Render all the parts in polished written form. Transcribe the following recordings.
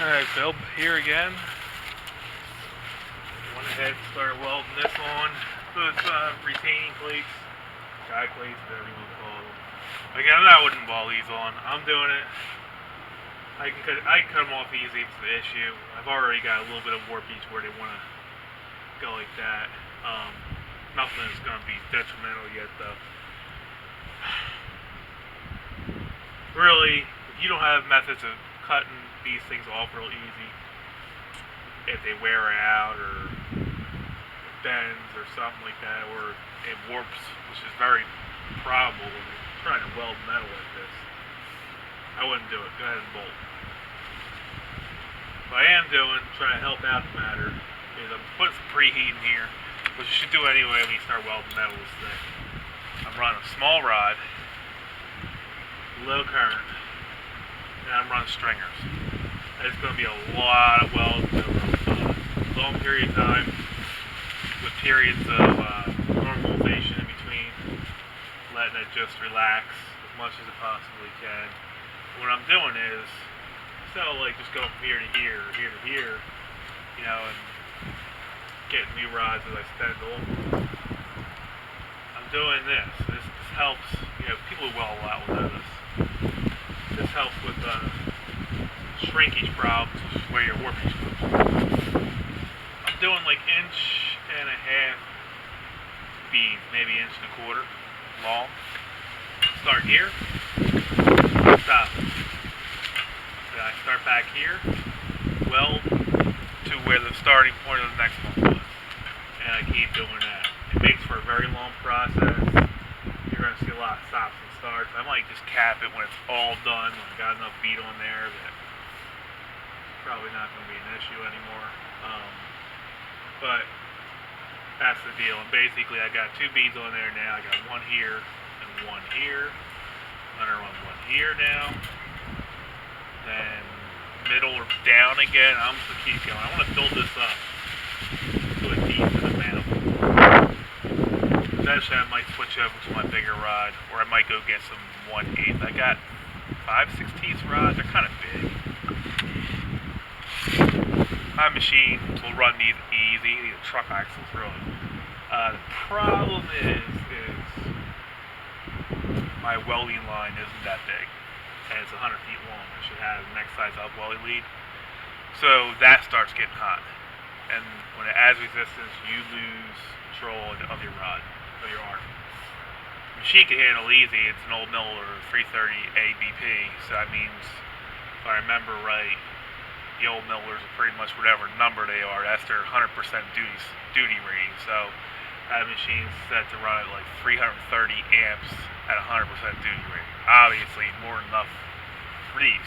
Alright, Phil, here again. Went ahead and started welding this on. Those retaining plates, guide plates, whatever you want to call them. Again, I wouldn't weld these on. I'm doing it. I can cut them off easy if it's the issue. I've already got a little bit of warpage where they want to go like that. Nothing is going to be detrimental yet, though. Really, if you don't have methods of cutting these things off real easy, if they wear out or bends or something like that, or it warps, which is very probable when you're trying to weld metal like this, I wouldn't do it. Go ahead and bolt. What I am doing, trying to help out the matter, is I'm putting some preheat in here, which you should do anyway when you start welding metal this thing. I'm running a small rod, low current, and I'm running stringers. It's going to be a lot of welds over a long period of time, with periods of normalization in between, letting it just relax as much as it possibly can. What I'm doing is, instead of like just going from here to here, or here to here, you know, and getting new rods as I spend old ones, I'm doing this. This helps, you know, people who weld a lot will know this. This helps with shrinkage problems, which is where your warpage comes from. I'm doing like 1.5-inch beads, maybe 1.25 inches long. Start here, stop. Then I start back here, weld to where the starting point of the next one was. And I keep doing that. It makes for a very long process. You're going to see a lot of stops and starts. I might just cap it when it's all done, when I got enough bead on there that it's probably not going to be an issue anymore. But that's the deal. And basically I got 2 beads on there now. I got one here and one here. I'm going to run one here now. Then middle or down again. I'm just going to keep going. I want to build this up to a decent amount. Eventually I might switch over to my bigger rod, or I might go get some 1/8. I got 5/16 rods. They're kind of big. My machine will run these easy. These are truck axles, really. The problem is my welding line isn't that big, and it's 100 feet long. I should have the next size up welding lead. So that starts getting hot, and when it adds resistance, you lose control of your rod, of your arc. The machine can handle easy. It's an old Miller 330 ABP, so that means, if I remember right, the old Millers are pretty much whatever number they are. That's their 100% duty rating. So that machine's set to run at like 330 amps at 100% duty rating. Obviously, more than enough for these.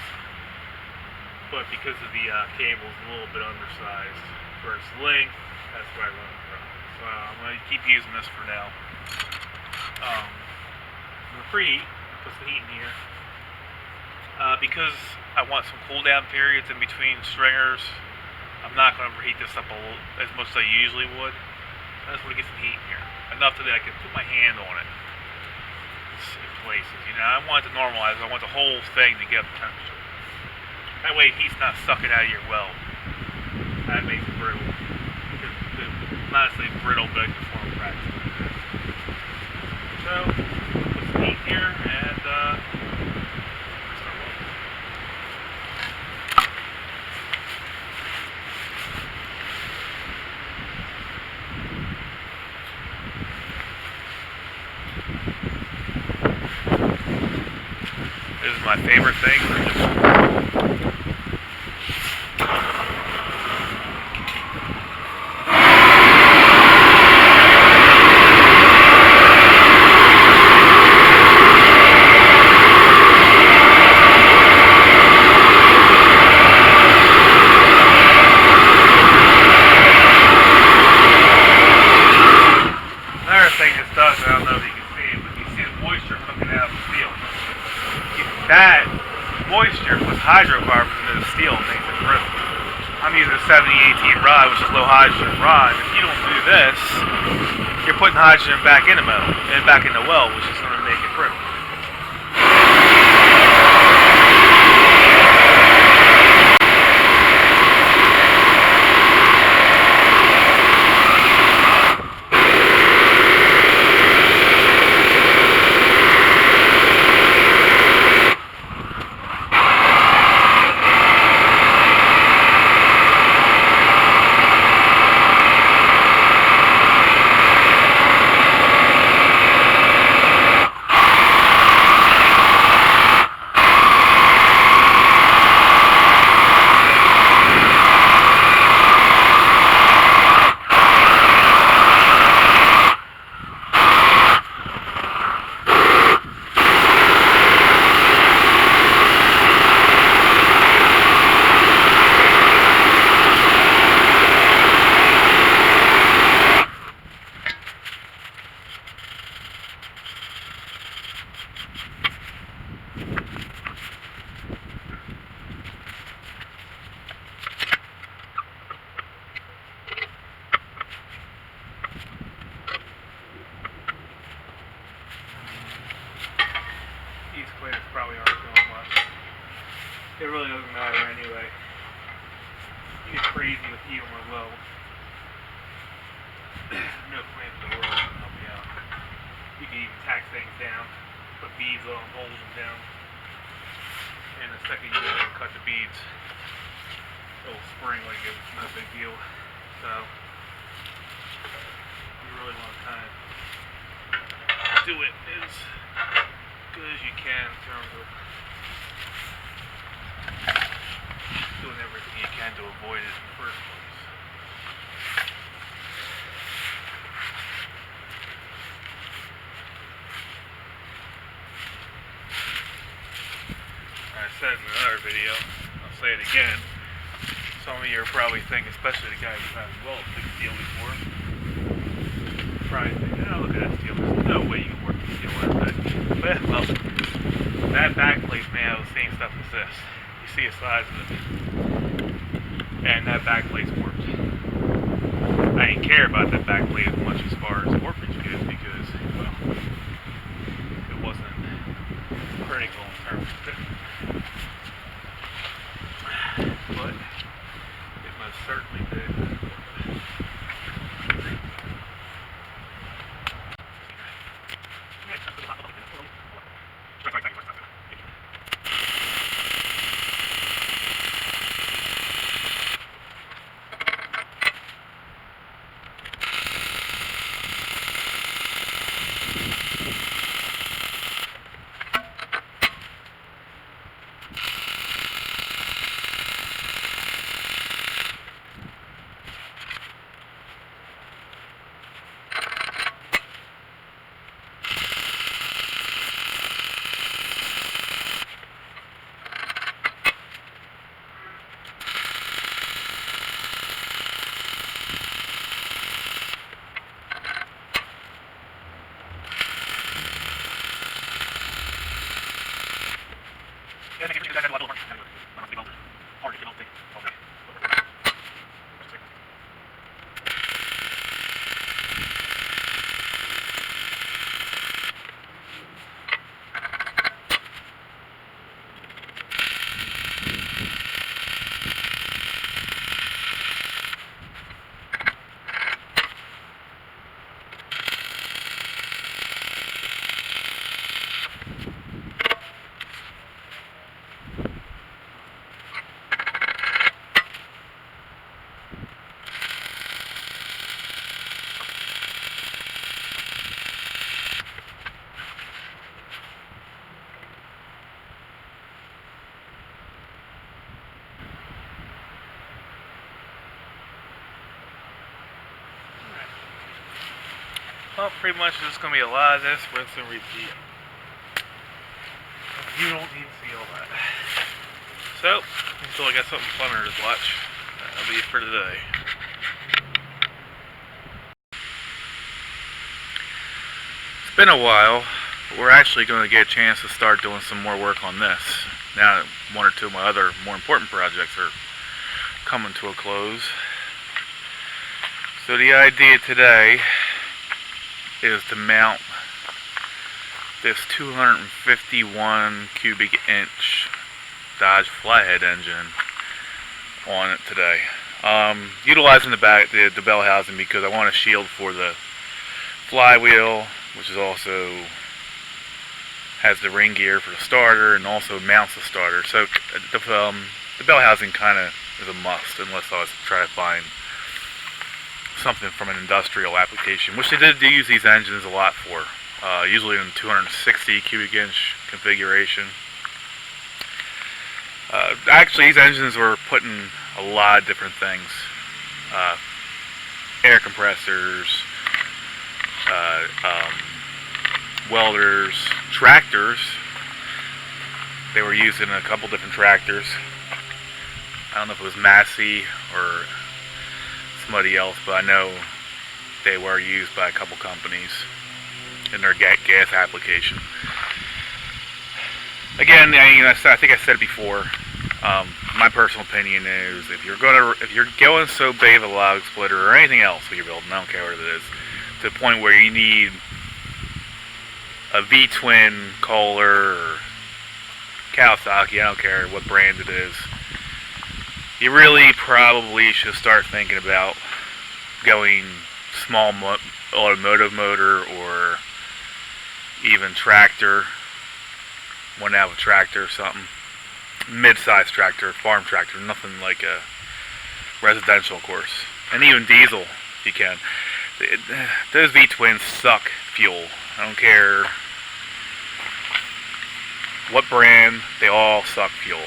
But because of the cable's a little bit undersized for its length, that's where I run it from. So I'm going to keep using this for now. I'm going to preheat, put some heat in here. Because I want some cool down periods in between stringers, I'm not going to reheat this up as much as I usually would. I just want to get some heat in here. Enough that I can put my hand on it in places. You know, I want it to normalize. I want the whole thing to get up to temperature. That way heat's not sucking out of your weld. That makes it brittle. Not necessarily brittle, but it can form cracks like this. So, put some heat here and this is my favorite thing. Another thing this does, I don't know if you can see it, but you see the moisture coming out of the steel. That moisture puts hydrocarbons into the steel and makes it brittle. I'm using a 7018 rod, which is low hydrogen rod. If you don't do this, you're putting hydrogen back in the metal and back in the weld, which is going to make it brittle. it really doesn't matter anyway. You get crazy with heating one low. No clamp in the world can help you out. You can even tack things down, put beads on them, hold them down. And the second you go ahead and cut the beads, it'll spring like it's no big deal. So you really want to kind of do it as good as you can in terms of doing everything you can to avoid it in the first place. I said in another video, I'll say it again. Some of you are probably thinking, especially the guys who haven't welded big steel before, probably thinking, oh, look at that steel. There's no way you can work with steel like that. But, well, that back plate may have the same stuff as this. You see the size of it. And that back plate's warped. I didn't care about that back plate as much as far as warpage goes because, well, it wasn't critical in terms of it. But it most certainly did. Well, pretty much it's going to be a lot of this, rinse and repeat. You don't need to see all that. So, until I got something funner to watch, that'll be it for today. It's been a while, but we're actually going to get a chance to start doing some more work on this. Now that one or two of my other more important projects are coming to a close. So the idea today is to mount this 251 cubic inch Dodge Flathead engine on it today. Utilizing the bell housing because I want a shield for the flywheel, which is also has the ring gear for the starter and also mounts the starter. So the bell housing kind of is a must unless I was trying to find something from an industrial application, which they did use these engines a lot for, usually in 260 cubic inch configuration. Actually, these engines were put in a lot of different things. Air compressors, welders, tractors. They were used in a couple different tractors. I don't know if it was Massey or somebody else, but I know they were used by a couple companies in their gas application. Again, I think I said it before. My personal opinion is if you're going so big of a log splitter or anything else that you're building, I don't care what it is, to the point where you need a V-twin Kohler or Kawasaki, I don't care what brand it is, you really probably should start thinking about going small automotive motor or even tractor. Want to have a tractor or something. Mid-sized tractor, farm tractor, nothing like a residential, of course. And even diesel, if you can. Those V-twins suck fuel. I don't care what brand, they all suck fuel.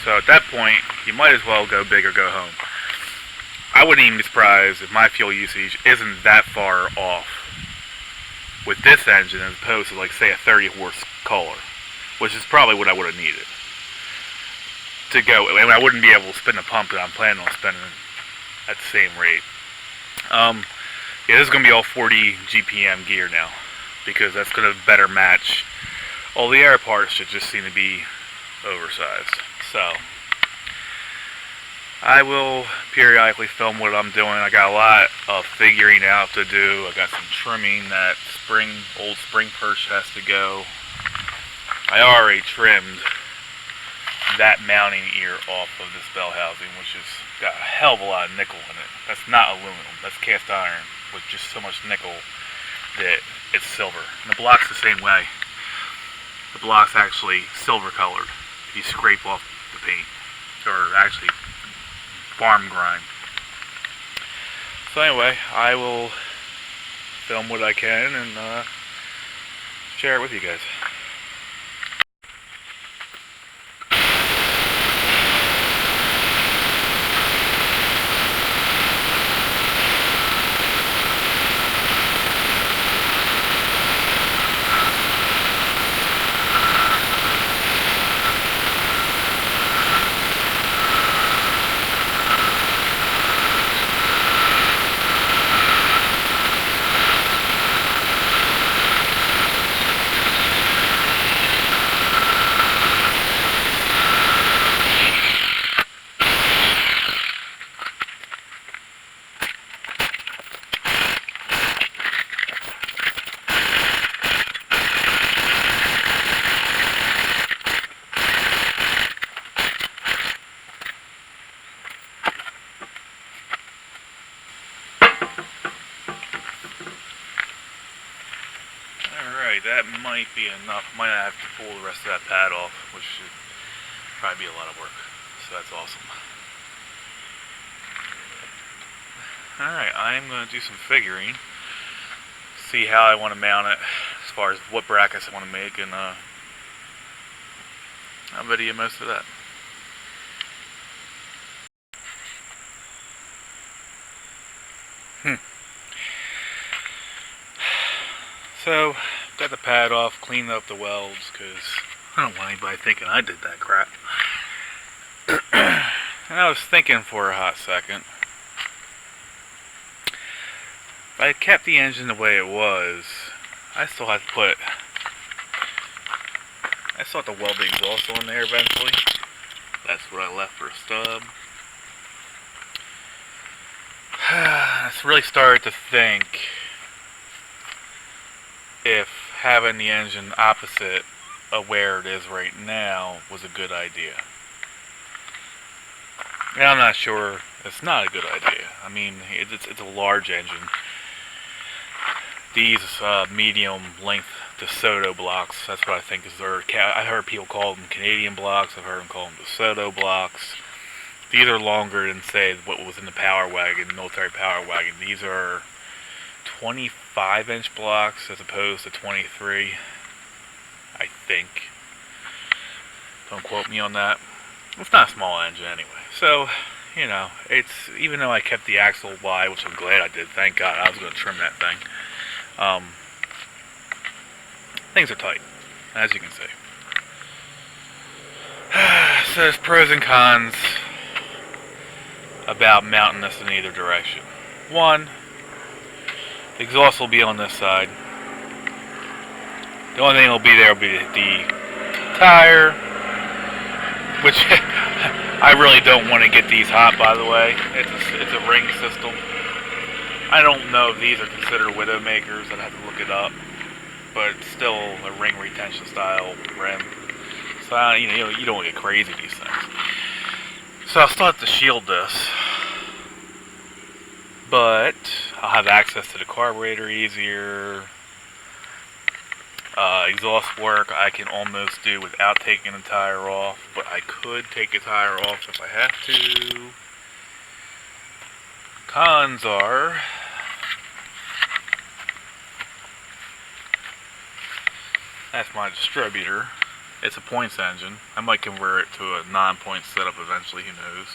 So at that point, you might as well go big or go home. I wouldn't even be surprised if my fuel usage isn't that far off with this engine as opposed to, like, say, a 30 horse Kohler, which is probably what I would have needed to go. I mean, I wouldn't be able to spin the pump that I'm planning on spinning at the same rate. Yeah, this is going to be all 40 GPM gear now, because that's going to better match all the air parts that just seem to be oversized. So I will periodically film what I'm doing. I got a lot of figuring out to do. I got some trimming. That old spring perch has to go. I already trimmed that mounting ear off of this bell housing, which has got a hell of a lot of nickel in it. That's not aluminum. That's cast iron with just so much nickel that it's silver. And the block's the same way. The block's actually silver colored if you scrape off the paint, or actually farm grind. So anyway, I will film what I can and share it with you guys. Alright, that might be enough. Might not have to pull the rest of that pad off, which should probably be a lot of work. So that's awesome. Alright, I'm going to do some figuring. See how I want to mount it, as far as what brackets I want to make, and I'll video most of that. So, got the pad off, cleaned up the welds, because I don't want anybody thinking I did that crap. And I was thinking for a hot second, if I had kept the engine the way it was, I still have to put, I still have to weld the exhaust on there eventually. That's what I left for a stub. I really started to think if having the engine opposite of where it is right now was a good idea. And I'm not sure it's not a good idea. I mean, it's a large engine. These medium length DeSoto blocks, that's what I think is their, I heard people call them Canadian blocks, I've heard them call them DeSoto blocks. These are longer than, say, what was in the Power Wagon, military Power Wagon. These are 25-inch blocks as opposed to 23, I think. Don't quote me on that. It's not a small engine anyway. So, you know, it's, even though I kept the axle wide, which I'm glad I did, thank God, I was going to trim that thing. Things are tight, as you can see. So there's pros and cons about mounting this in either direction. One, the exhaust will be on this side. The only thing that will be there will be the tire, which I really don't want to get these hot, by the way. It's a ring system. I don't know if these are considered Widowmakers. I'd have to look it up. But it's still a ring retention style rim. So you don't want to get crazy with these things. So I'll still have to shield this, but I'll have access to the carburetor easier. Exhaust work I can almost do without taking the tire off, but I could take the tire off if I have to. Cons are that's my distributor. It's a points engine. I might convert it to a non-point setup eventually, who knows.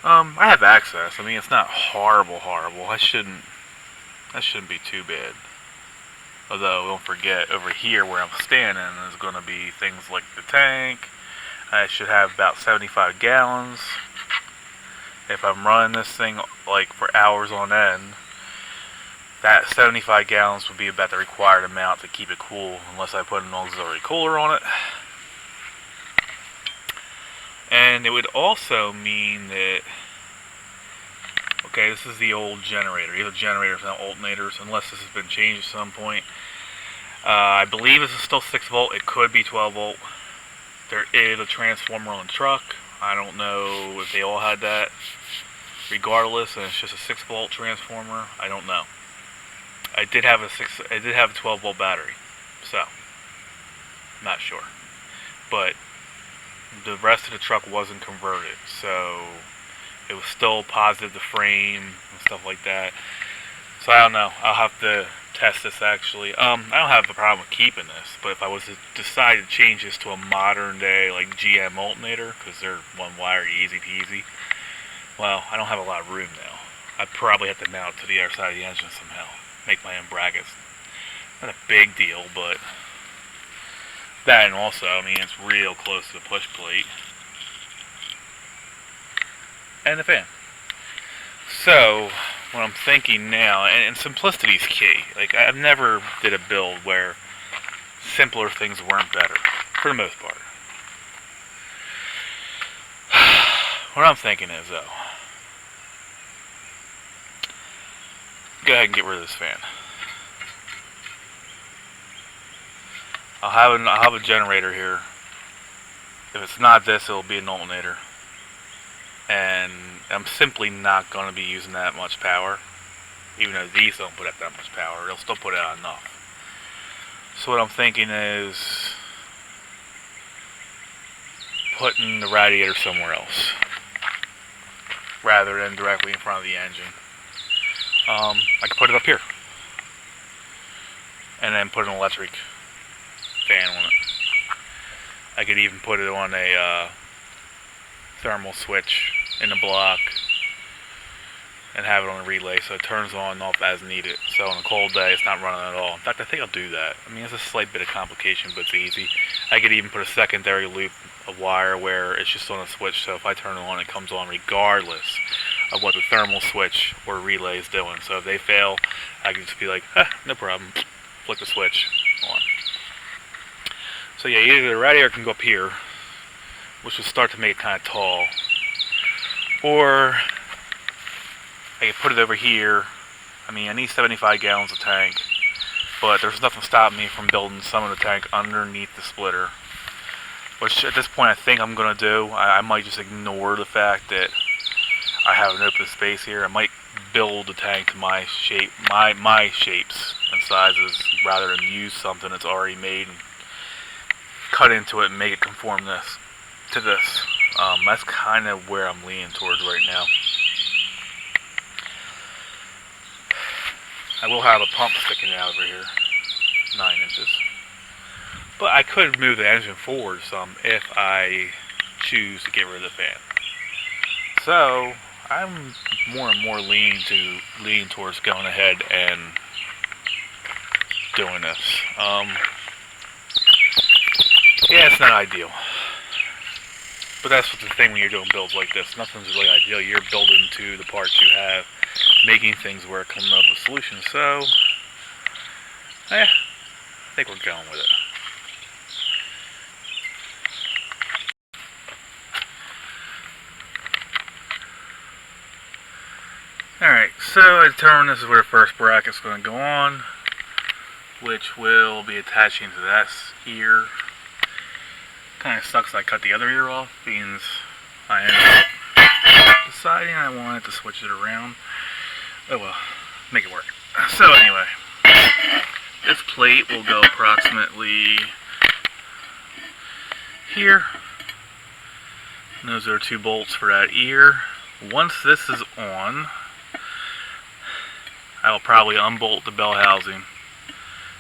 I have access. I mean, it's not horrible. That shouldn't be too bad. Although, don't forget, over here where I'm standing is going to be things like the tank. I should have about 75 gallons. If I'm running this thing like for hours on end, that 75 gallons would be about the required amount to keep it cool, unless I put an auxiliary cooler on it. And it would also mean that, okay, this is the old generator. Either generators and alternators, unless this has been changed at some point. I believe this is still 6 volt. It could be 12 volt. There is a transformer on the truck. I don't know if they all had that. Regardless, and it's just a 6 volt transformer. I don't know. I did have a 12 volt battery, so not sure. But the rest of the truck wasn't converted, so it was still positive to frame and stuff like that. So I don't know. I'll have to test this actually. I don't have a problem with keeping this, but if I was to decide to change this to a modern day like GM alternator, because they're one wire, easy peasy, well, I don't have a lot of room now. I'd probably have to mount it to the other side of the engine somehow. Make my own brackets. Not a big deal, but that, and also, I mean, it's real close to the push plate. And the fan. So, what I'm thinking now, and simplicity is key. Like, I've never did a build where simpler things weren't better, for the most part. What I'm thinking is, though, go ahead and get rid of this fan. I'll have a generator here. If it's not this, it'll be an alternator. And I'm simply not going to be using that much power. Even though these don't put out that much power, they'll still put out enough. So what I'm thinking is putting the radiator somewhere else, rather than directly in front of the engine. I could put it up here, and then put an electric fan on it. I could even put it on a thermal switch in the block and have it on a relay so it turns on and off as needed. So on a cold day, it's not running at all. In fact, I think I'll do that. I mean, it's a slight bit of complication, but it's easy. I could even put a secondary loop of wire where it's just on a switch, so if I turn it on, it comes on regardless of what the thermal switch or relay is doing. So if they fail, I can just be like, no problem, flick the switch on. So yeah, either the radiator can go up here, which will start to make it kind of tall, or I can put it over here. I mean, I need 75 gallons of tank, but there's nothing stopping me from building some of the tank underneath the splitter, which at this point I think I'm going to do. I might just ignore the fact that I have an open space here. I might build the tank to my shape, my shapes and sizes, rather than use something that's already made and cut into it and make it conform to this. That's kind of where I'm leaning towards right now. I will have a pump sticking out over here, 9 inches. But I could move the engine forward some if I choose to get rid of the fan. So I'm more and more leaning towards going ahead and doing this. Yeah, it's not ideal. But that's the thing when you're doing builds like this. Nothing's really ideal. You're building to the parts you have, making things work, coming up with solutions. So, yeah, I think we're going with it. Alright, so I determined this is where the first bracket's going to go on, which will be attaching to that here. Kind of sucks I cut the other ear off, means I ended up deciding I wanted to switch it around. Oh well, make it work. So anyway, this plate will go approximately here. And those are 2 bolts for that ear. Once this is on, I will probably unbolt the bell housing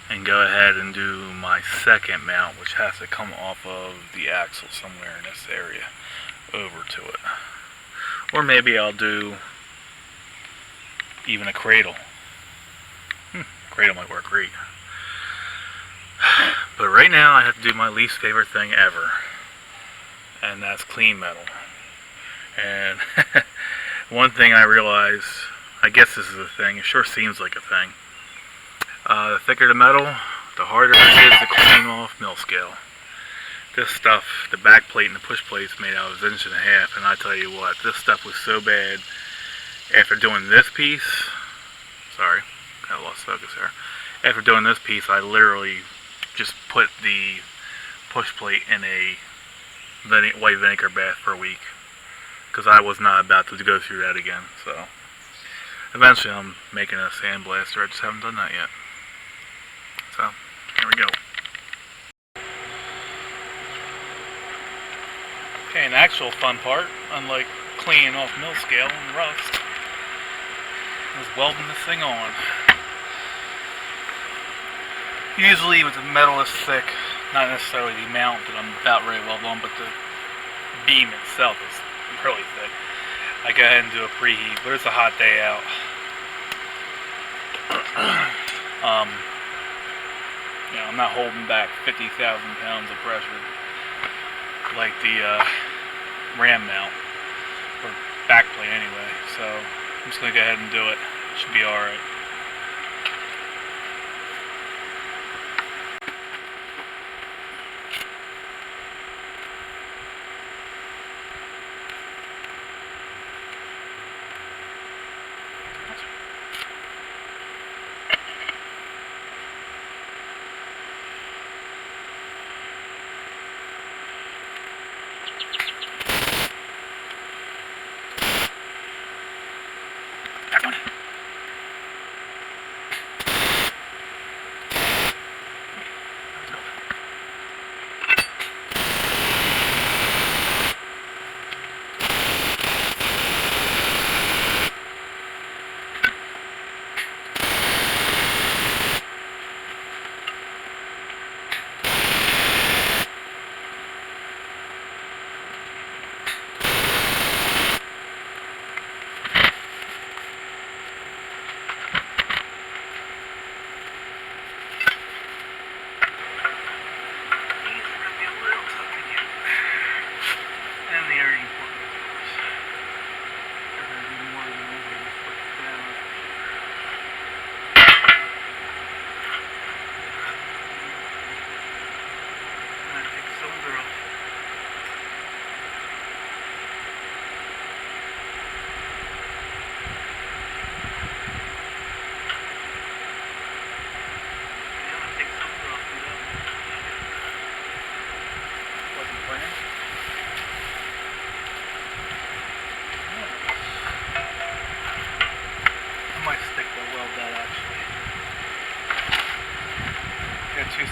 and go ahead and do my second mount, which has to come off of the axle somewhere in this area over to it. Or maybe I'll do even a cradle. Cradle might work great. But right now I have to do my least favorite thing ever, and that's clean metal. And one thing I realized, I guess this is a thing, it sure seems like a thing. The thicker the metal, the harder it is to clean off mill scale. This stuff, the back plate and the push plate's made out of 1.5 inches, and I tell you what, this stuff was so bad. After doing this piece, sorry, kind of lost focus there. After doing this piece, I literally just put the push plate in a white vinegar bath for a week, because I was not about to go through that again. So eventually I'm making a sandblaster, I just haven't done that yet. So here we go. Okay, an actual fun part, unlike cleaning off mill scale and rust, is welding this thing on. Usually with the metal is thick, not necessarily the mount that I'm about ready to weld on, but the beam itself is really thick. I go ahead and do a preheat, but it's a hot day out. You know, I'm not holding back 50,000 pounds of pressure like the ram mount, or back plate anyway, so I'm just going to go ahead and do it. It should be alright.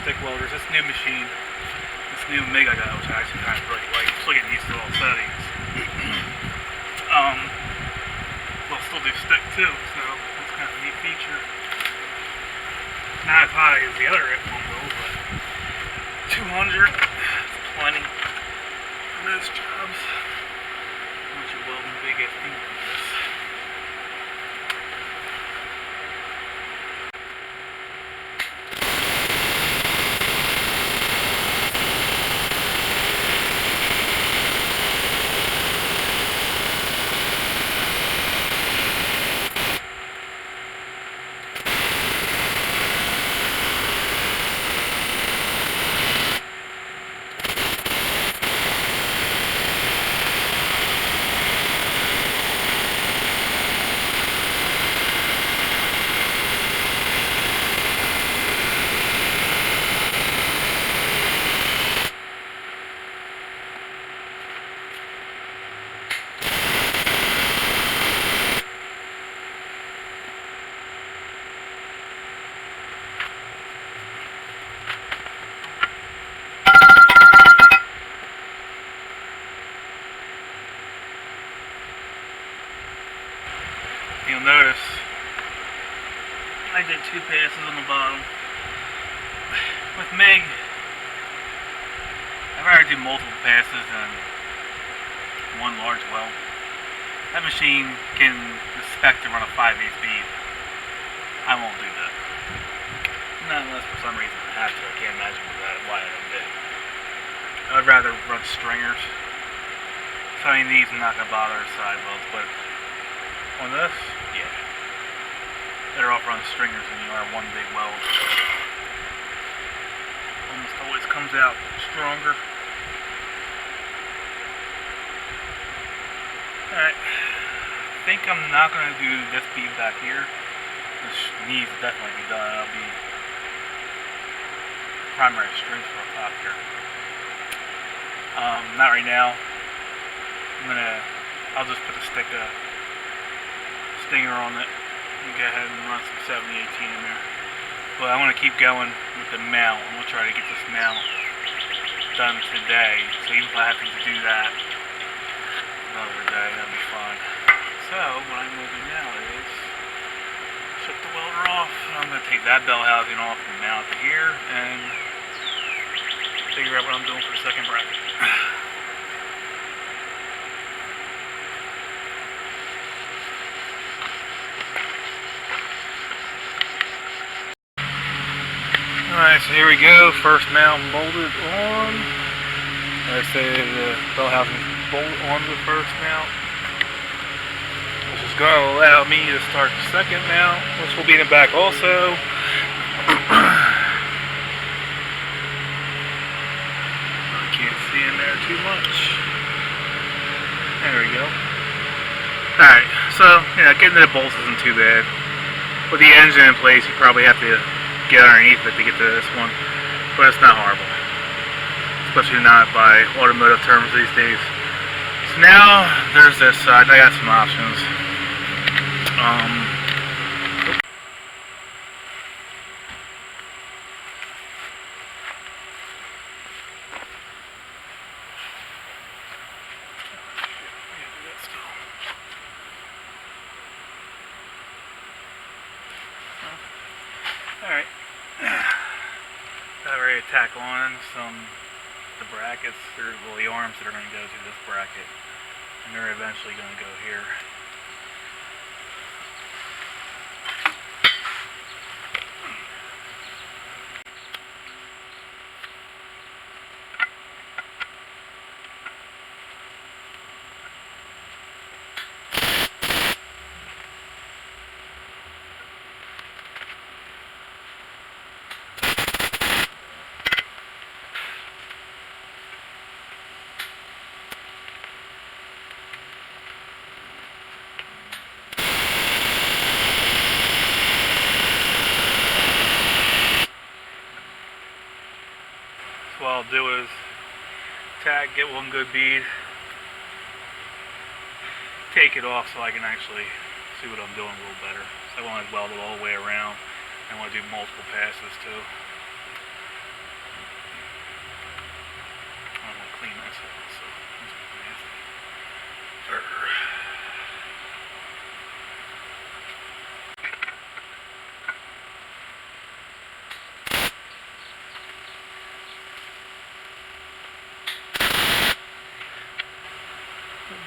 Stick welders. This new machine, this new MIG I got, which I actually kind of really like. I'm still getting used to all settings. We'll still do stick too, so that's kind of a neat feature. Not as high as the other one will, but 200 is plenty for most jobs. Once you're welding big ass things like this. you'll notice I did 2 passes on the bottom. With MIG, I'd rather do multiple passes than one large weld. That machine can expect to run a 5/8 speed. I won't do that. Not unless for some reason I have to. I can't imagine why I don't do it. I'd rather run stringers. So I mean, these are not going to bother side welds, but on this, yeah. Better off running stringers than you are one big weld. Almost always comes out stronger. Alright. I think I'm not going to do this bead back here. This needs to definitely be done. That'll be primary strings for a top here. Not right now. I'll just put a stinger on it and go ahead and run some 7018 in there. But I want to keep going with the mount. I'm going to try to get this mount done today. So even if I have to do that another day, that'll be fine. So what I'm going to do now is shut the welder off. I'm going to take that bell housing off and mount it here and figure out what I'm doing for the second bracket. Alright, so here we go. First mount bolted on. Like I say, the bell housing bolt on the first mount. Which is going to allow me to start the second mount, which will be in the back also. I can't see in there too much. There we go. Alright, so yeah, getting to the bolts isn't too bad. With the engine in place, you probably have to get underneath it to get to this one, but it's not horrible, especially not by automotive terms these days. So now there's this side. I got some options. Alright, got ready to tack on the brackets, or well, the arms that are going to go through this bracket, and they're eventually going to go here. So what I'll do is tack, get one good bead, take it off so I can actually see what I'm doing a little better. So I want to weld it all the way around. I want to do multiple passes too. I want to clean this up, so this is nasty.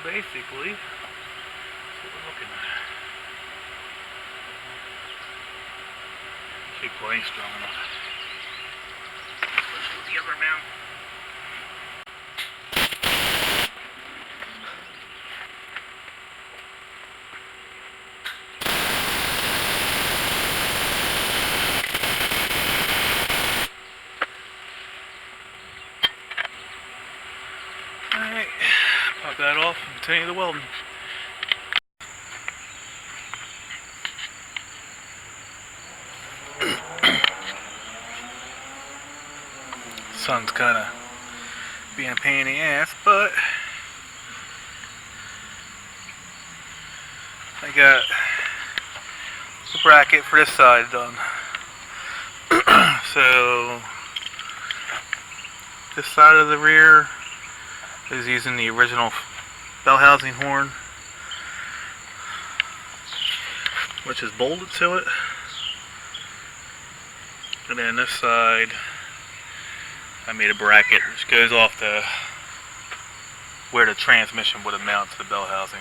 Basically, that's what we're looking at. Should be plenty strong enough. Let's do the other mount. Alright, pop that off and continue the welding. Sun's kind of being a pain in the ass, but I got the bracket for this side done. So this side of the rear is using the original bell housing horn. which is bolted to it. And then this side, I made a bracket which goes off the where the transmission would have mounted to the bell housing.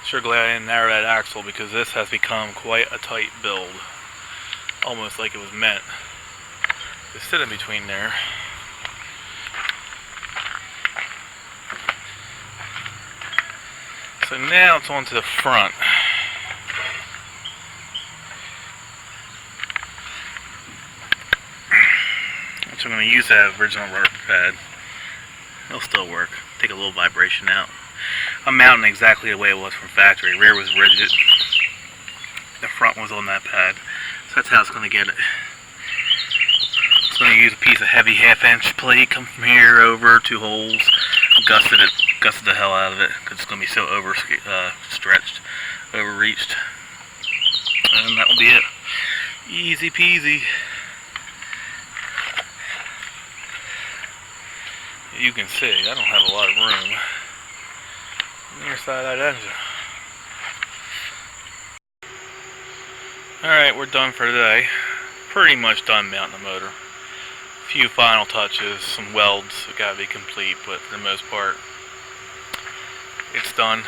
Sure glad I didn't narrow that axle, because this has become quite a tight build. Almost like it was meant to sit in between there. So now it's onto the front. Which I'm going to use that original rubber pad. It'll still work. Take a little vibration out. I'm mounting exactly the way it was from factory. Rear was rigid. The front was on that pad. So that's how it's going to get it. It's going to use a piece of heavy 1/2-inch plate. Come from here over 2 holes. Gusted the hell out of it because it's going to be so stretched, overreached. And that'll be it. Easy peasy. You can see I don't have a lot of room on the inside of that engine. Alright, we're done for today. Pretty much done mounting the motor. A few final touches, some welds that gotta be complete, but for the most part, it's done.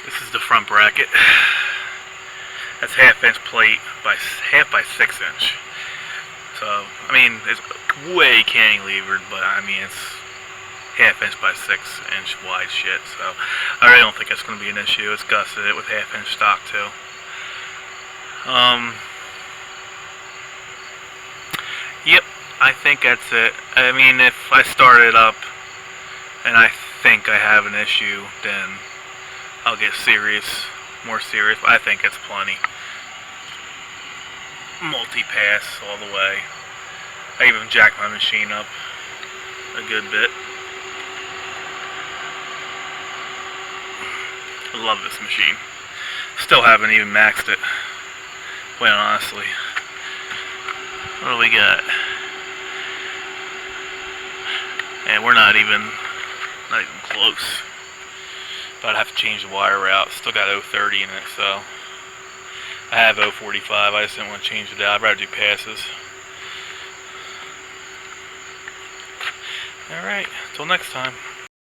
This is the front bracket. That's 1/2-inch plate by 6 inch. So, I mean, it's way cantilevered, but I mean, it's 1/2-inch by 6 inch wide shit. So, I really don't think that's going to be an issue. It's gusted it with 1/2-inch stock too. Yep, I think that's it. I mean, if I start it up and I think I have an issue, then I'll get more serious. But I think it's plenty. Multi-pass all the way. I even jacked my machine up a good bit. I love this machine. Still haven't even maxed it, quite honestly. What do we got? And we're not even close. But I'd have to change the wire route. Still got 030 in it, so I have 045. I just didn't want to change it out. I'd rather do passes. Alright, until next time.